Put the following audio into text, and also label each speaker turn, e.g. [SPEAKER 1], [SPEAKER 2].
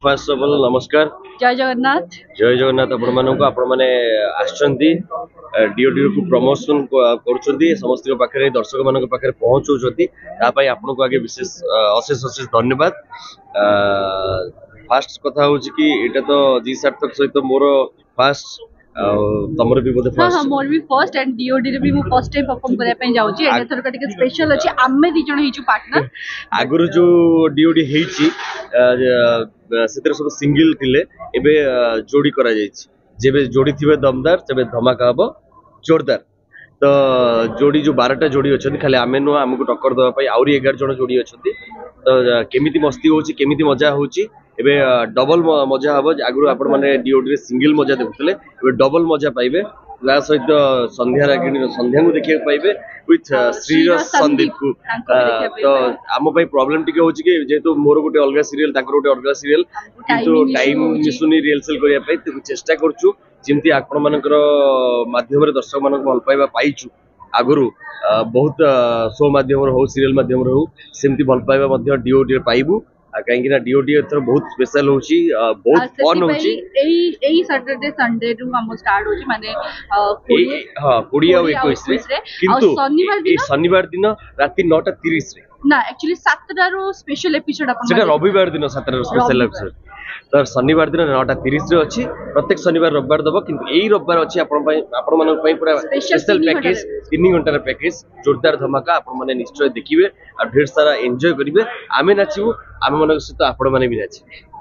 [SPEAKER 1] First of all नमस्कार।
[SPEAKER 2] जय जगन्नाथ।
[SPEAKER 1] जय जगन्नाथ आपण मानक आपण माने आछंती डीओडी को प्रमोशन करूछंती समस्त के पाखरे दर्शक मानक पाखरे पहुंचौछंती ता पई आपन को आगे विशेष अशेष अशेष धन्यवाद। फास्ट कथा होची कि एटा तो जी सार्थक सहित मोर फास्ट तमर भी बोधे
[SPEAKER 2] हाँ हाँ
[SPEAKER 1] फास्ट
[SPEAKER 2] मोर भी फर्स्ट एंड डीओडी रे भी मु फर्स्ट टाइम परफॉर्म करया पई जाउची एटा थोर कटिके स्पेशल अछि आमे दी जण हिचु पार्टनर
[SPEAKER 1] आगुरु जो डीओडी हेची सेतर सब सिंगल थिले एबे जोड़ी करा जायछि जेबे जोड़ी थिबे दमदार तबे धमाका हबो जोरदार। तो जोड़ी जो 12टा जोड़ी अच्छी खाली आमे नुह आमको टक्कर देवा आहरी 11 जन जोड़ी अच्छी तो केमिति मस्ती होची केमिति मजा होची एबे डबल मजा हम आगु आपण मैंने डीओडी सिंगल मजा देखुले एबे डबल मजा पाइबे ता सहित संध्या रागिणी संध्या को देखिए पाइबे विथ श्रीरस संदीप को। तो आम प्रॉब्लम टिके होची कि जेहेतु मोर गोटे अलग सीरियल ताकर गोटे अलग सीरियल किंतु टाइम मिसुनी रिहर्सल करिया पई चेष्टा करछु जिमती आपण मानकर माध्यम दर्शक मान भल पाइबा पाइछु आगुरु बहुत शो माध्यम हो सीरियल माध्यम हो सेमती भल पाइबा डीओडी पाइबु कहीं डीओडी एथर बहुत स्पेशल होची बहुत फन होची।
[SPEAKER 2] एई सैटरडे संडे रु हम स्टार्ट होची माने
[SPEAKER 1] हां 20 और 21 रे किंतु शनिवार दिन राति 9:30 रे
[SPEAKER 2] ना एक्चुअली 7टा रो स्पेशल एपिसोड अपन
[SPEAKER 1] सेटा रविवार दिन 7टा रो स्पेशल एपिसोड तो शनिवार दिन 9:30 रे अछि प्रत्येक शनिवार रविवार दबो किंतु एई रविवार अछि आपण मानन पई पूरा स्पेशल पैकेज 3 घंटा रे पैकेज जोरदार धमाका आपण माने निश्चय देखिबे आ ढेर सारा एन्जॉय करिवे आमे नाचिबो आमे मानक सहित आपण माने भी नाचिबे।